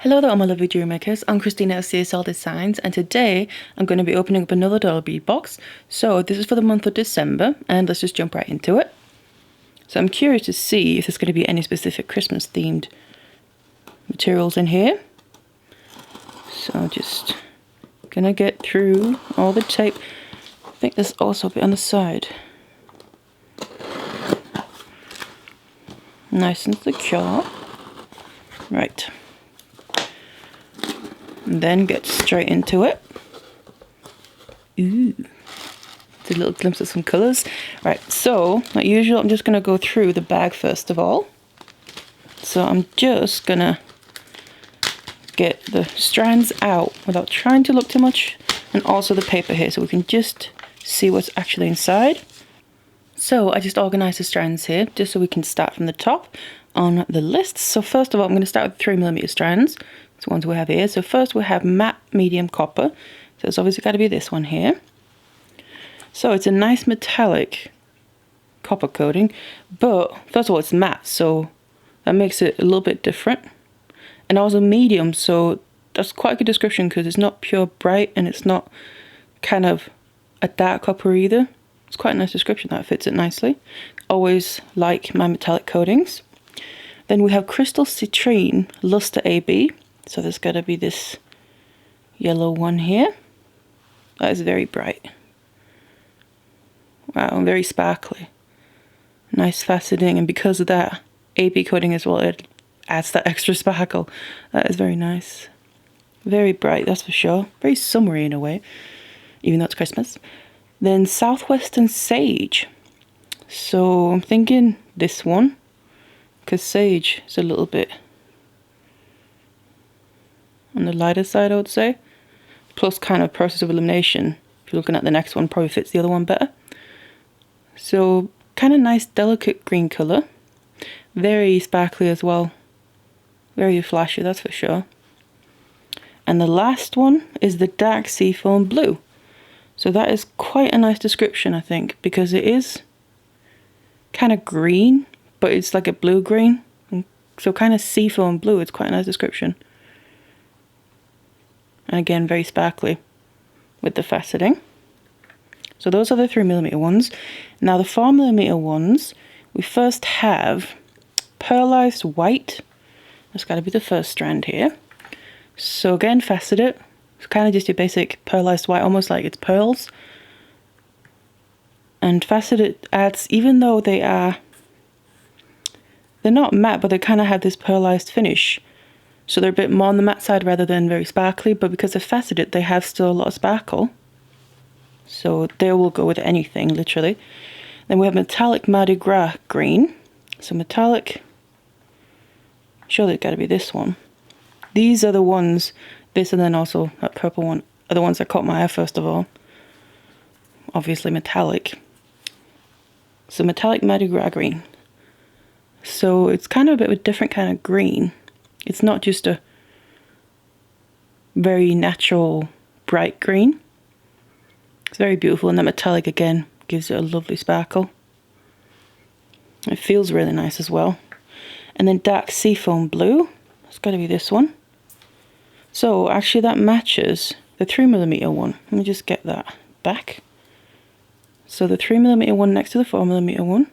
Hello there all my lovely jewelry makers, I'm Christina of CSLdesigns and today I'm going to be opening up another Dollar Bead box. So this is for the month of December and let's just jump right into it. So I'm curious to see if there's going to be any specific Christmas themed materials in here. So I'm just going to get through all the tape. I think there's also a bit on the side. Nice and secure. Right. And then get straight into it. Ooh, it's a little glimpse of some colours. Right, so like usual, I'm just going to go through the bag first of all. So I'm just going to get the strands out without trying to look too much, and also the paper here so we can just see what's actually inside. So I just organised the strands here just so we can start from the top on the list. So first of all, I'm going to start with 3mm strands. The ones we have here. So first we have matte medium copper. So it's obviously got to be this one here. So it's a nice metallic copper coating, but first of all it's matte, so that makes it a little bit different. And also medium, so that's quite a good description because it's not pure bright and it's not kind of a dark copper either. It's quite a nice description, that fits it nicely. Always like my metallic coatings. Then we have crystal citrine luster AB. So there's got to be this yellow one here. That is very bright. Wow, and very sparkly. Nice faceting, and because of that AB coating as well, it adds that extra sparkle. That is very nice. Very bright, that's for sure. Very summery in a way, even though it's Christmas. Then Southwestern Sage. So I'm thinking this one, because sage is a little bit on the lighter side, I would say. Plus kind of process of elimination, if you're looking at the next one, probably fits the other one better. So kind of nice delicate green colour. Very sparkly as well. Very flashy, that's for sure. And the last one is the dark seafoam blue. So that is quite a nice description, I think, because it is kind of green, but it's like a blue green. So kind of seafoam blue, it's quite a nice description. And again, very sparkly with the faceting. So those are the 3mm ones. Now the 4mm ones, we first have pearlized white. That's got to be the first strand here. So again, faceted. It's kind of just your basic pearlized white, almost like it's pearls. And faceted adds, even though they're not matte, but they kind of have this pearlized finish. So they're a bit more on the matte side rather than very sparkly, but because they're faceted, they have still a lot of sparkle. So they will go with anything, literally. Then we have metallic Mardi Gras green. So metallic, surely it's got to be this one. These are the ones, this and then also that purple one, are the ones that caught my eye first of all. Obviously metallic. So metallic Mardi Gras green. So it's kind of a bit of a different kind of green. It's not just a very natural bright green. It's very beautiful, and that metallic again gives it a lovely sparkle. It feels really nice as well. And then dark seafoam blue. It's got to be this one. So actually that matches the 3mm one. Let me just get that back. So the 3mm one next to the 4mm one.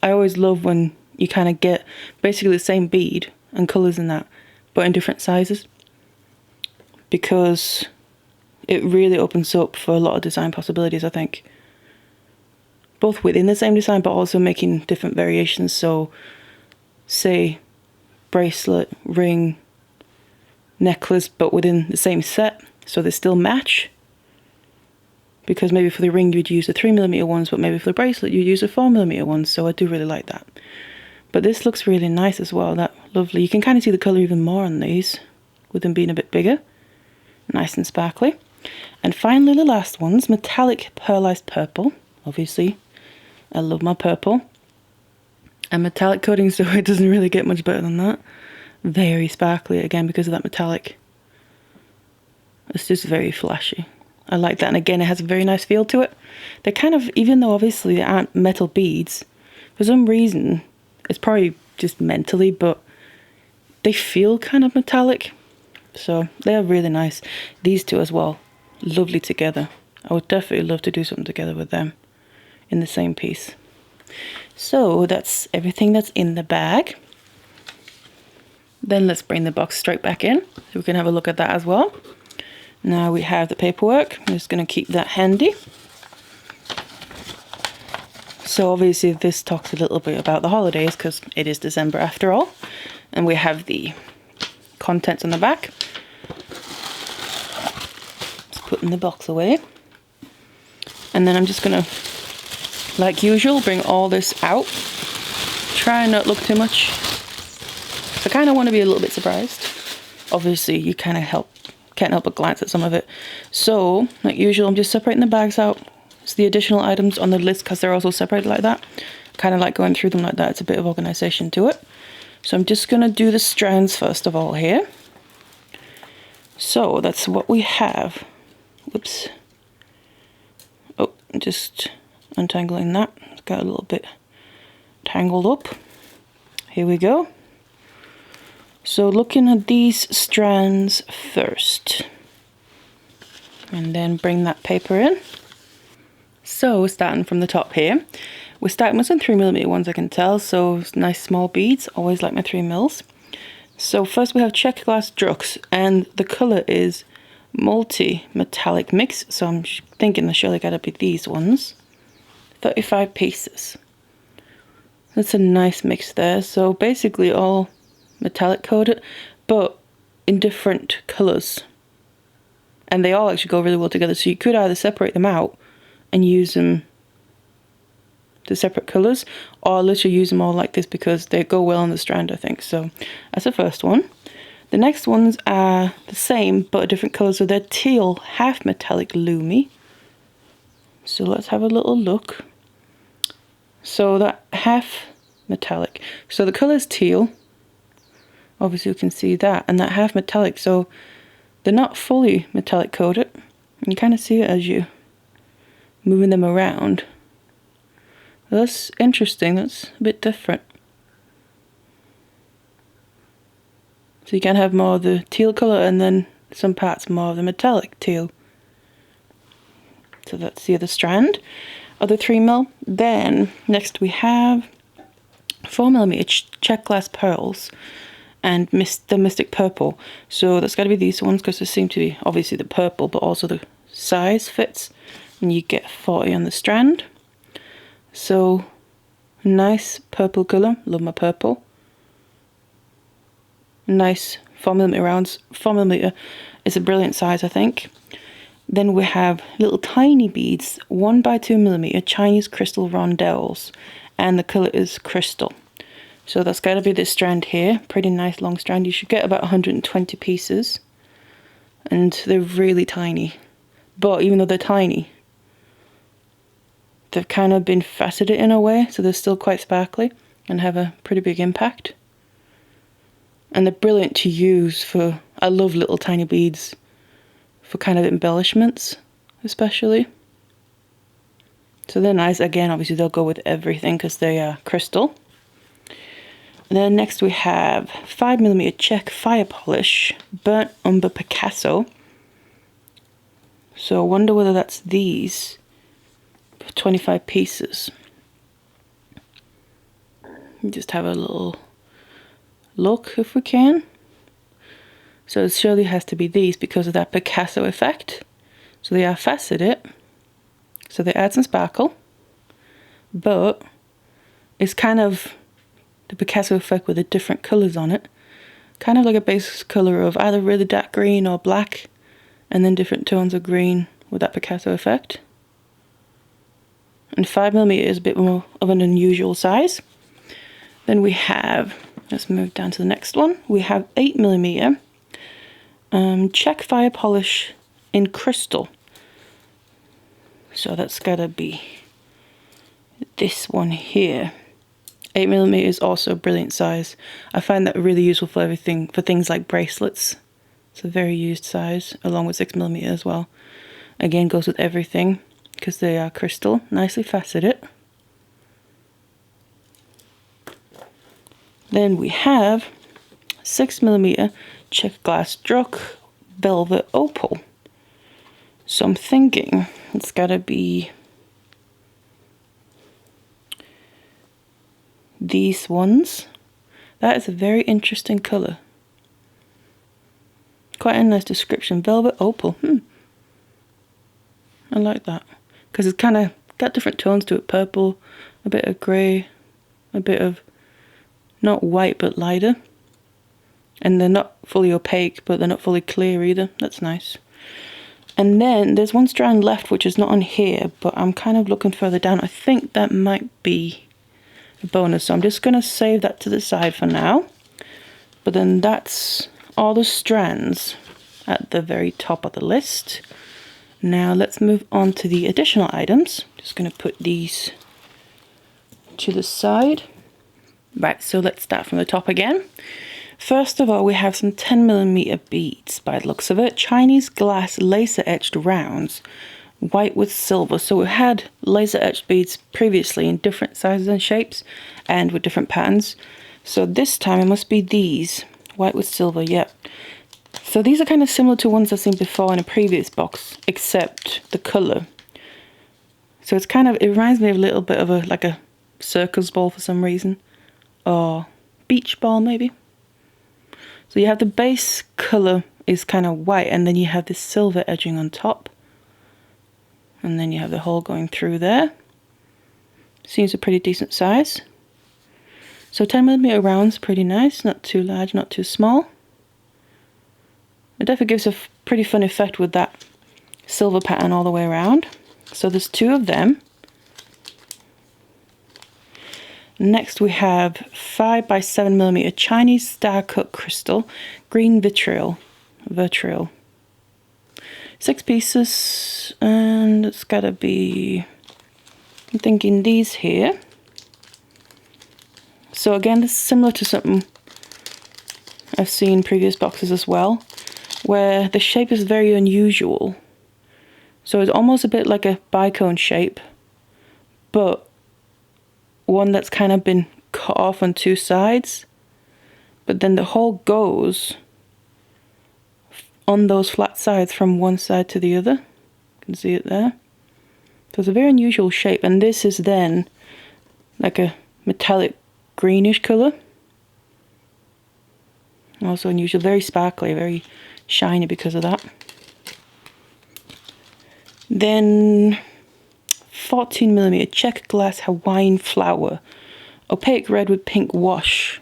I always love when you kind of get basically the same bead and colours in that, but in different sizes, because it really opens up for a lot of design possibilities, I think. Both within the same design, but also making different variations. So, say, bracelet, ring, necklace, but within the same set, so they still match. Because maybe for the ring you'd use the 3mm ones, but maybe for the bracelet you'd use the 4mm ones, so I do really like that. But this looks really nice as well, that lovely. You can kind of see the colour even more on these, with them being a bit bigger. Nice and sparkly. And finally the last one's metallic pearlized purple. Obviously, I love my purple. And metallic coating, so it doesn't really get much better than that. Very sparkly, again, because of that metallic. It's just very flashy. I like that, and again, it has a very nice feel to it. They're kind of, even though obviously they aren't metal beads, for some reason, it's probably just mentally, but they feel kind of metallic. So they are really nice. These two as well, lovely together. I would definitely love to do something together with them in the same piece. So that's everything that's in the bag. Then let's bring the box straight back in so we can have a look at that as well. Now we have the paperwork. I'm just going to keep that handy. So obviously this talks a little bit about the holidays because it is December after all. And we have the contents on the back. Let's put in the box away. And then I'm just going to, like usual, bring all this out. Try and not look too much. So I kind of want to be a little bit surprised. Obviously you kind of can't help but glance at some of it. So like usual, I'm just separating the bags out. It's the additional items on the list because they're also separated like that. Kind of like going through them like that. It's a bit of organization to it. So I'm just going to do the strands first of all here. So that's what we have. Whoops. Oh, just untangling that. It's got a little bit tangled up. Here we go. So looking at these strands first. And then bring that paper in. So starting from the top here. We're starting with some 3mm ones, I can tell. So nice small beads. Always like my 3mm. So first we have check glass drux. And the colour is multi-metallic mix. So I'm thinking they surely gotta be these ones. 35 pieces. That's a nice mix there. So basically all metallic coated, but in different colours. And they all actually go really well together. So you could either separate them out and use them to separate colours, or literally use them all like this because they go well on the strand, I think. So that's the first one. The next ones are the same but different colours, so they're teal half metallic lumi. So let's have a little look. So that half metallic, so the colour is teal, obviously you can see that, and that half metallic, so they're not fully metallic coated. You kind of see it as you moving them around. That's interesting, that's a bit different. So you can have more of the teal colour and then some parts more of the metallic teal. So that's the other strand, other 3mm. Then next we have 4mm check glass pearls and the Mystic Purple. So that's got to be these ones because they seem to be obviously the purple, but also the size fits. And you get 40 on the strand. So nice purple colour, love my purple. Nice 4mm rounds. 4mm is a brilliant size, I think. Then we have little tiny beads, 1 by 2mm Chinese crystal rondelles, and the colour is crystal. So that's got to be this strand here, pretty nice long strand. You should get about 120 pieces, and they're really tiny. But even though they're tiny, they've kind of been faceted in a way, so they're still quite sparkly and have a pretty big impact. And they're brilliant to use for, I love little tiny beads for kind of embellishments, especially. So they're nice. Again, obviously they'll go with everything because they are crystal. And then next we have 5mm check fire polish, burnt umber Picasso. So I wonder whether that's these. 25 pieces. Just have a little look if we can. So it surely has to be these because of that Picasso effect. So they are faceted, so they add some sparkle, but it's kind of the Picasso effect with the different colours on it. Kind of like a base colour of either really dark green or black, and then different tones of green with that Picasso effect. And 5mm is a bit more of an unusual size. Then we have, let's move down to the next one. We have 8mm check fire polish in crystal. So that's gotta be this one here. 8mm is also a brilliant size. I find that really useful for everything, for things like bracelets. It's a very used size, along with 6mm as well. Again, goes with everything because they are crystal, nicely faceted. Then we have 6mm check glass struck velvet opal. So I'm thinking it's gotta be these ones. That is a very interesting colour. Quite a nice description. Velvet opal. I like that. Because it's kind of got different tones to it. Purple, a bit of grey, a bit of not white but lighter. And they're not fully opaque, but they're not fully clear either. That's nice. And then there's one strand left which is not on here, but I'm kind of looking further down. I think that might be a bonus, so I'm just going to save that to the side for now. But then that's all the strands at the very top of the list. Now let's move on to the additional items. Just going to put these to the side. Right, so let's start from the top again. First of all, we have some 10mm beads by the looks of it. Chinese glass laser etched rounds, white with silver. So we had laser etched beads previously in different sizes and shapes and with different patterns. So this time it must be these, white with silver, yep. So these are kind of similar to ones I've seen before in a previous box, except the colour. So it's kind of, it reminds me of a little bit of like a circus ball for some reason, or beach ball maybe. So you have the base colour is kind of white, and then you have this silver edging on top. And then you have the hole going through there. Seems a pretty decent size. So 10mm rounds, pretty nice, not too large, not too small. It definitely gives a pretty fun effect with that silver pattern all the way around. So there's 2 of them. Next we have 5x7mm Chinese star cut crystal, green vitriol. 6 pieces, and it's gotta be, I'm thinking these here. So again, this is similar to something I've seen in previous boxes as well, where the shape is very unusual. So it's almost a bit like a bicone shape, but one that's kind of been cut off on 2 sides, but then the hole goes on those flat sides from one side to the other. You can see it there. So it's a very unusual shape, and this is then like a metallic greenish colour. Also unusual, very sparkly, very shiny because of that. Then 14mm check glass Hawaiian flower, opaque red with pink wash.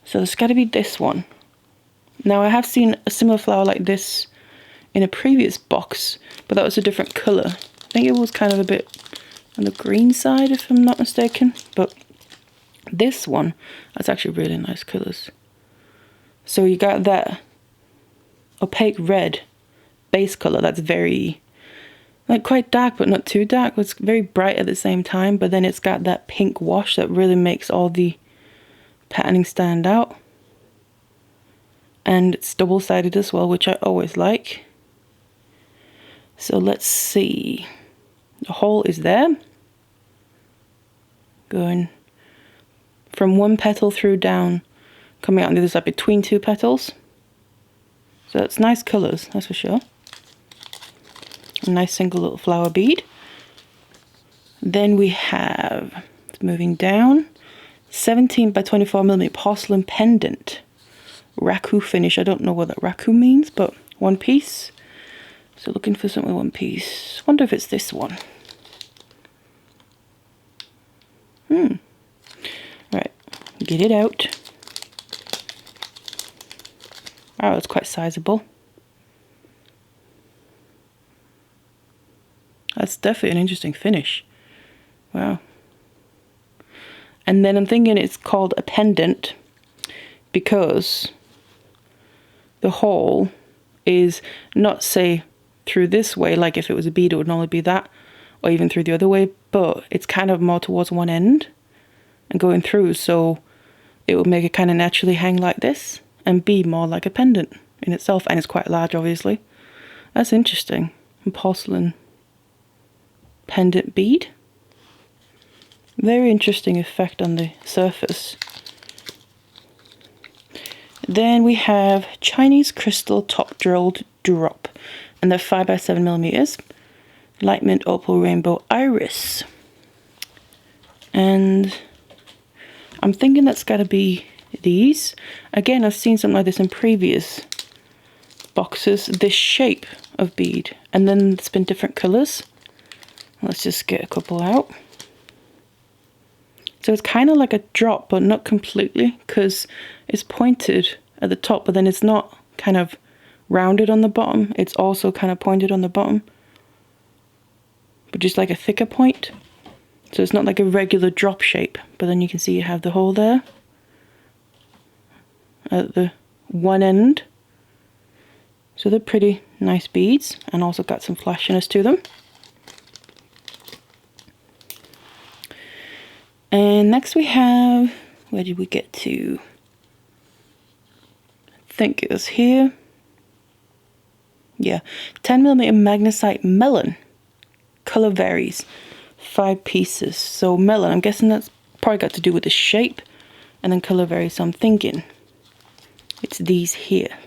So it's got to be this one. Now I have seen a similar flower like this in a previous box, but that was a different colour. I think it was kind of a bit on the green side if I'm not mistaken, but this one, that's actually really nice colours. So you got that opaque red base colour that's very, like quite dark but not too dark. It's very bright at the same time, but then it's got that pink wash that really makes all the patterning stand out. And it's double-sided as well, which I always like. So let's see. The hole is there. Going from one petal through down, coming out on the other side between 2 petals. So it's nice colours, that's for sure. A nice single little flower bead. Then we have, moving down, 17x24mm porcelain pendant. Raku finish. I don't know what that raku means, but 1 piece. So looking for something with 1 piece. Wonder if it's this one. Right, get it out. Wow, it's quite sizable. That's definitely an interesting finish. Wow. And then I'm thinking it's called a pendant because the hole is not, say, through this way, like if it was a bead it would normally be that, or even through the other way, but it's kind of more towards one end and going through, so it would make it kind of naturally hang like this and be more like a pendant in itself, and it's quite large obviously. That's interesting. And porcelain pendant bead. Very interesting effect on the surface. Then we have Chinese crystal top drilled drop, and they're 5x7mm. Light mint opal rainbow iris. And I'm thinking that's got to be these. Again, I've seen something like this in previous boxes, this shape of bead, and then it's been different colours. Let's just get a couple out. So it's kind of like a drop, but not completely, because it's pointed at the top, but then it's not kind of rounded on the bottom. It's also kind of pointed on the bottom, but just like a thicker point. So it's not like a regular drop shape, but then you can see you have the hole there at the one end. So they're pretty nice beads, and also got some flashiness to them. And next we have, where did we get to? I think it was here. Yeah, 10mm magnesite melon. Color varies. 5 pieces. So melon, I'm guessing that's probably got to do with the shape, and then color varies. So I'm thinking it's these here.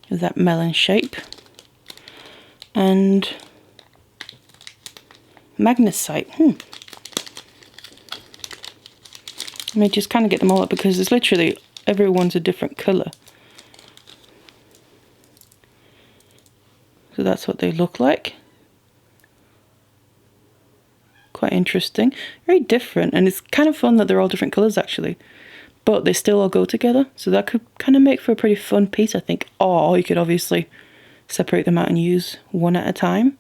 Is that melon shape? And magnesite. Let me just kind of get them all up, because it's literally everyone's a different color. So that's what they look like. Quite interesting. Very different, and it's kind of fun that they're all different colors actually. But they still all go together, so that could kind of make for a pretty fun piece, I think. Or you could obviously separate them out and use one at a time.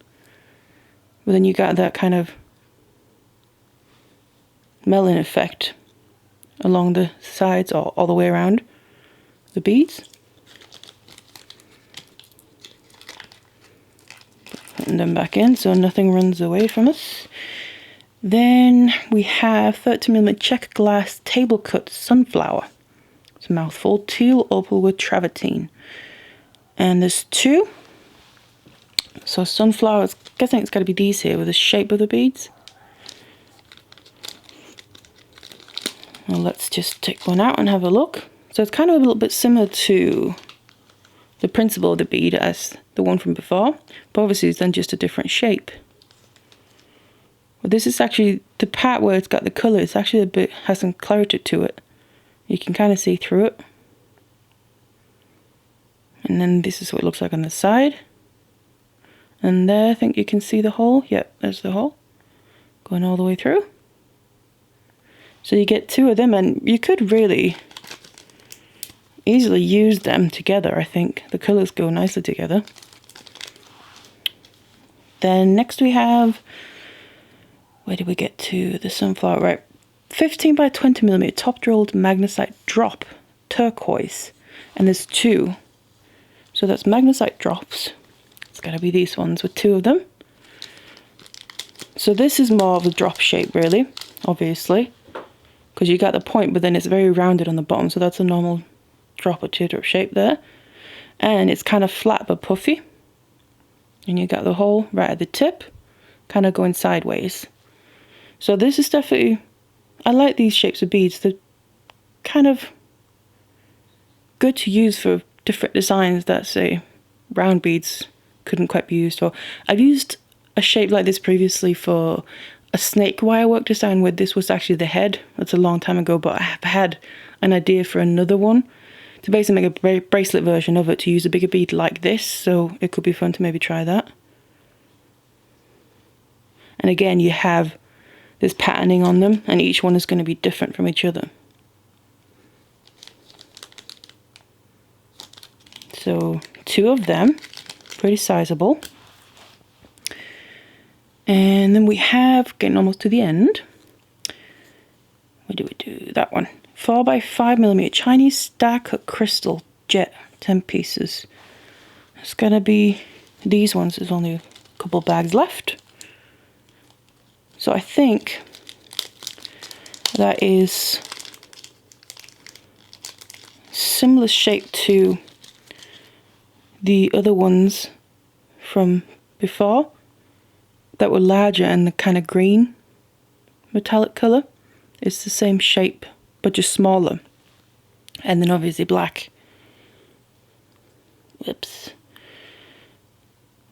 But then you got that kind of melon effect along the sides or all the way around the beads. Putting them back in so nothing runs away from us. Then we have 30mm check glass table cut sunflower. It's a mouthful. Teal opal with travertine. And there's 2. So sunflower, I'm guessing it's got to be these here with the shape of the beads. Well, let's just take one out and have a look. So it's kind of a little bit similar to the principle of the bead as the one from before, but obviously it's then just a different shape. But this is actually the part where it's got the colour. It's actually a bit, has some clarity to it. You can kind of see through it. And then this is what it looks like on the side. And there, I think you can see the hole. Yep, there's the hole. Going all the way through. So you get 2 of them, and you could really easily use them together, I think. The colours go nicely together. Then next we have, where did we get to? The sunflower, right. 15x20mm top drilled magnesite drop, turquoise. And there's 2. So that's magnesite drops. It's got to be these ones with 2 of them. So this is more of a drop shape really, obviously. Because you got the point, but then it's very rounded on the bottom. So that's a normal drop or teardrop shape there. And it's kind of flat but puffy. And you got the hole right at the tip, kind of going sideways. So this is definitely, I like these shapes of beads. They're kind of good to use for different designs that, say, round beads couldn't quite be used for. I've used a shape like this previously for a snake wire work design where this was actually the head. That's a long time ago, but I have had an idea for another one to basically make a bracelet version of it to use a bigger bead like this, so it could be fun to maybe try that. And again, you have this patterning on them, and each one is going to be different from each other. So 2 of them, pretty sizable. And then we have, getting almost to the end, what do we do? That one. 4x5mm Chinese star cut crystal jet, 10 pieces. It's gonna be these ones. There's only a couple bags left. So I think that is similar shape to the other ones from before that were larger and the kind of green metallic colour. It's the same shape but just smaller. and then obviously black. Whoops.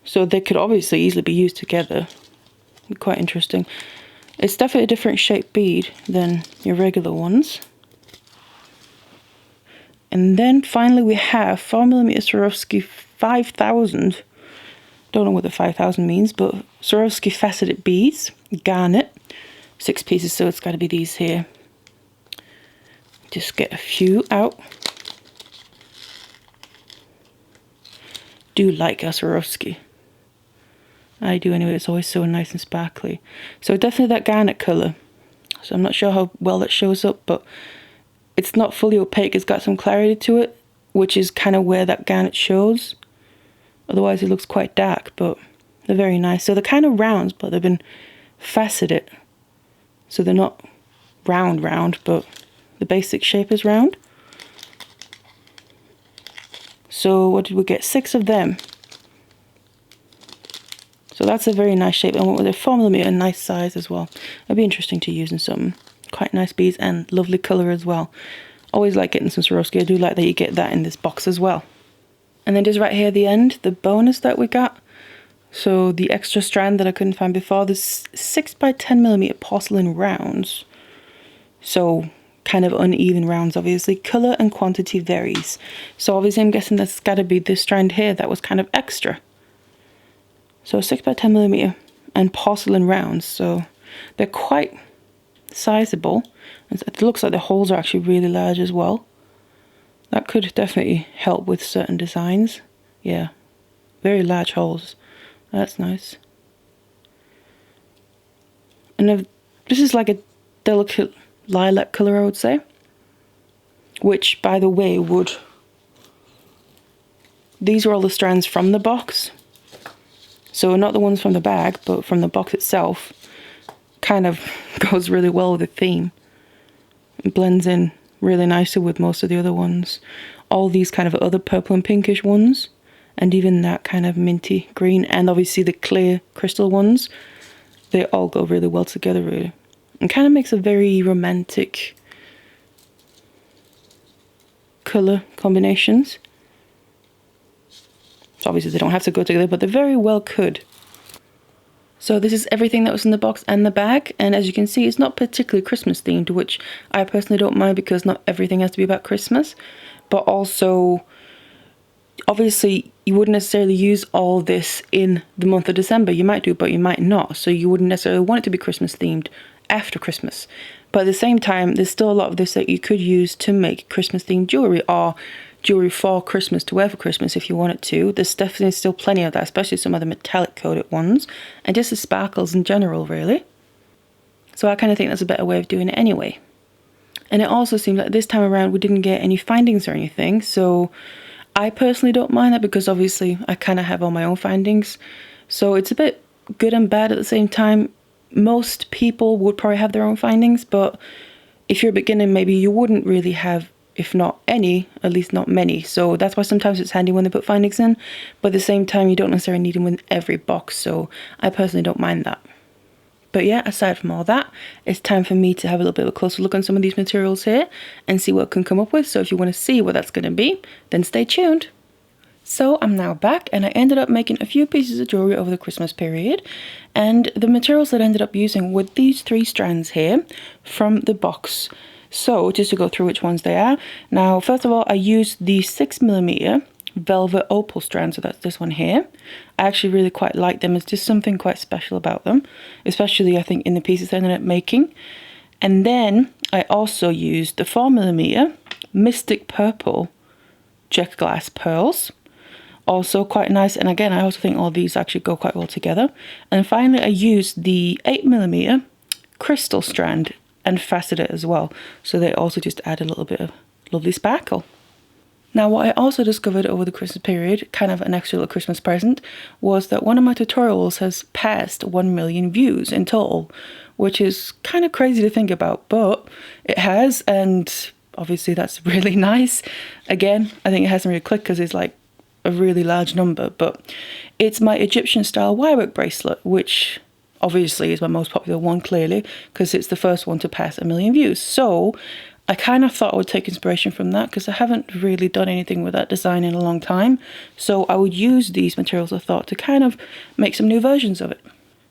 So they could obviously easily be used together. Quite interesting. It's definitely a different shaped bead than your regular ones. And then finally we have 4mm Swarovski 5000. Don't know what the 5000 means, but Swarovski faceted beads, garnet, 6 pieces, so it's got to be these here. Just get a few out. Do like a Swarovski. I do anyway, it's always so nice and sparkly. So definitely that garnet colour. So I'm not sure how well that shows up, but it's not fully opaque, it's got some clarity to it, which is kind of where that garnet shows. Otherwise it looks quite dark, but they're very nice. So they're kind of rounds, but they've been faceted. So they're not round, but the basic shape is round. So what did we get? 6 of them. So that's a very nice shape, and with a 4mm, a nice size as well. It'd be interesting to use in some quite nice beads and lovely colour as well. Always like getting some Swarovski. I do like that you get that in this box as well. And then just right here at the end, the bonus that we got. So the extra strand that I couldn't find before, this 6x10mm porcelain rounds. So kind of uneven rounds, obviously. Colour and quantity varies. So obviously I'm guessing that's got to be this strand here that was kind of extra. So 6x10mm and porcelain rounds, so they're quite sizable. It looks like the holes are actually really large as well. That could definitely help with certain designs. Yeah, very large holes. That's nice. And this is like a delicate lilac colour, I would say. Which, by the way, these are all the strands from the box. So not the ones from the bag, but from the box itself. Kind of goes really well with the theme. It blends in really nicely with most of the other ones. All these kind of other purple and pinkish ones. And even that kind of minty green. And obviously the clear crystal ones. They all go really well together, really. And kind of makes a very romantic colour combinations. So obviously they don't have to go together, but they very well could. So this is everything that was in the box and the bag, and as you can see, it's not particularly Christmas themed, which I personally don't mind because not everything has to be about Christmas. But also, obviously, you wouldn't necessarily use all this in the month of December. You might do, but you might not. So you wouldn't necessarily want it to be Christmas themed after Christmas. But at the same time, there's still a lot of this that you could use to make Christmas themed jewellery, or jewellery for Christmas to wear for Christmas if you wanted to. There's definitely still plenty of that, especially some of the metallic coated ones, and just the sparkles in general, really. So I kind of think that's a better way of doing it anyway. And it also seems like this time around we didn't get any findings or anything, so I personally don't mind that because obviously I kind of have all my own findings. So it's a bit good and bad at the same time. Most people would probably have their own findings, but if you're a beginner, maybe you wouldn't really have, if not any, at least not many. So that's why sometimes it's handy when they put findings in, but at the same time you don't necessarily need them in every box, so I personally don't mind that. But yeah, aside from all that, it's time for me to have a little bit of a closer look on some of these materials here and see what I can come up with. So if you want to see what that's going to be, then stay tuned. So I'm now back, and I ended up making a few pieces of jewellery over the Christmas period, and the materials that I ended up using were these 3 strands here from the box. So just to go through which ones they are. Now, first of all, I used the 6mm velvet opal strand, so that's this one here. I actually really quite like them. It's just something quite special about them, especially I think in the pieces I ended up making. And then I also used the 4mm Mystic Purple check glass pearls. Also quite nice, and again I also think all these actually go quite well together. And finally I used the 8mm crystal strand and faceted it as well, so they also just add a little bit of lovely sparkle. Now what I also discovered over the Christmas period, kind of an extra little Christmas present, was that one of my tutorials has passed 1 million views in total, which is kind of crazy to think about, but it has, and obviously that's really nice. Again, I think it hasn't really clicked because it's like a really large number, but it's my Egyptian style wirework bracelet, which obviously is my most popular one, clearly, because it's the first one to pass 1 million views. So I kind of thought I would take inspiration from that because I haven't really done anything with that design in a long time. So I would use these materials, I thought, to kind of make some new versions of it.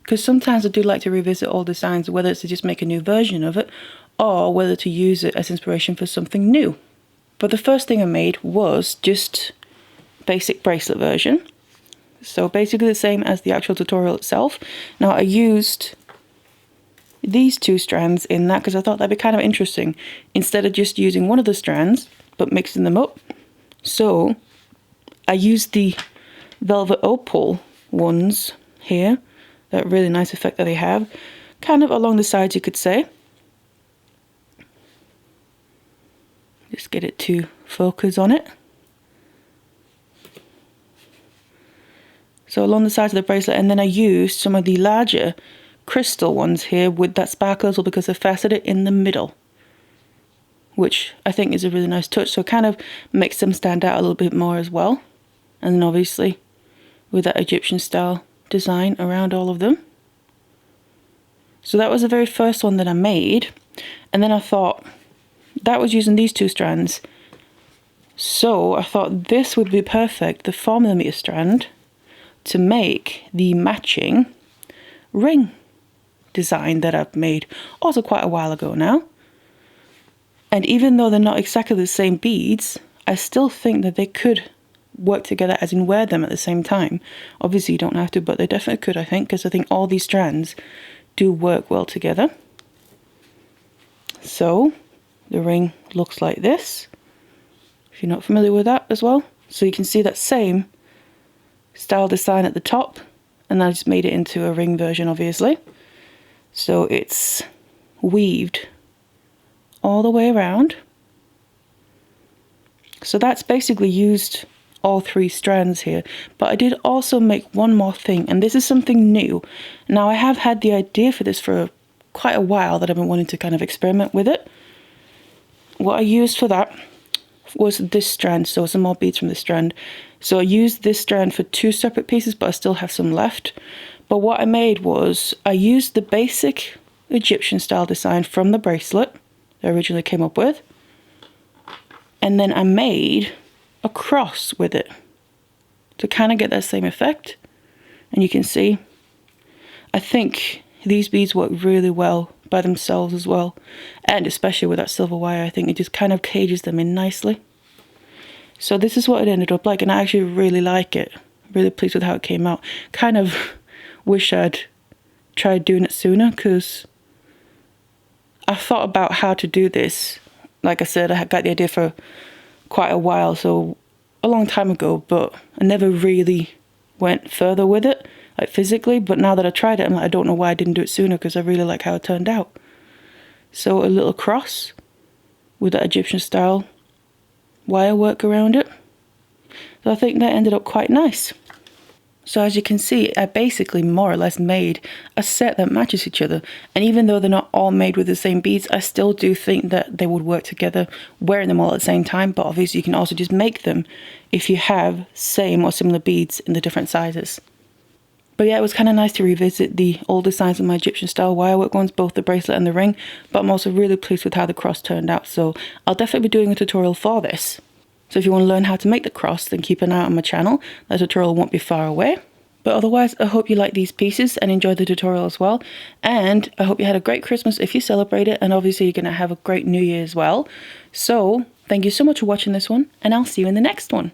Because sometimes I do like to revisit old designs, whether it's to just make a new version of it or whether to use it as inspiration for something new. But the first thing I made was just basic bracelet version. So basically the same as the actual tutorial itself. Now I used these two strands in that because I thought that'd be kind of interesting instead of just using one of the strands but mixing them up. So I used the velvet opal ones here, that really nice effect that they have, kind of along the sides you could say. Just get it to focus on it. So along the sides of the bracelet, and then I used some of the larger crystal ones here with that sparkle as well because they're faceted in the middle, which I think is a really nice touch. So it kind of makes them stand out a little bit more as well. And then obviously with that Egyptian style design around all of them. So that was the very first one that I made. And then I thought that was using these two strands. So I thought this would be perfect, the 4mm strand, to make the matching ring design that I've made also quite a while ago now. And even though they're not exactly the same beads, I still think that they could work together, as in wear them at the same time. Obviously you don't have to, but they definitely could, I think, because I think all these strands do work well together. So the ring looks like this, if you're not familiar with that as well. So you can see that same style design at the top, and I just made it into a ring version obviously. So it's weaved all the way around. So that's basically used all three strands here. But I did also make one more thing, and this is something new. Now I have had the idea for this for quite a while that I've been wanting to kind of experiment with it. What I used for that was this strand, so some more beads from this strand. So I used this strand for two separate pieces, but I still have some left. But what I made was I used the basic Egyptian style design from the bracelet that I originally came up with, and then I made a cross with it to kind of get that same effect. And you can see, I think these beads work really well by themselves as well, and especially with that silver wire, I think it just kind of cages them in nicely. So this is what it ended up like, and I actually really like it. Really pleased with how it came out. Kind of wish I'd tried doing it sooner, because I thought about how to do this. Like I said, I had got the idea for quite a while, so a long time ago, but I never really went further with it, like physically. But now that I tried it, I'm like, I don't know why I didn't do it sooner, because I really like how it turned out. So a little cross with that Egyptian style wire work around it. So I think that ended up quite nice. So as you can see, I basically more or less made a set that matches each other. And even though they're not all made with the same beads, I still do think that they would work together, wearing them all at the same time. But obviously you can also just make them if you have same or similar beads in the different sizes. But yeah, it was kind of nice to revisit the old designs of my Egyptian style wirework ones, both the bracelet and the ring. But I'm also really pleased with how the cross turned out. So I'll definitely be doing a tutorial for this. So if you want to learn how to make the cross, then keep an eye out on my channel. That tutorial won't be far away. But otherwise, I hope you like these pieces and enjoyed the tutorial as well. And I hope you had a great Christmas if you celebrate it. And obviously you're going to have a great New Year as well. So thank you so much for watching this one, and I'll see you in the next one.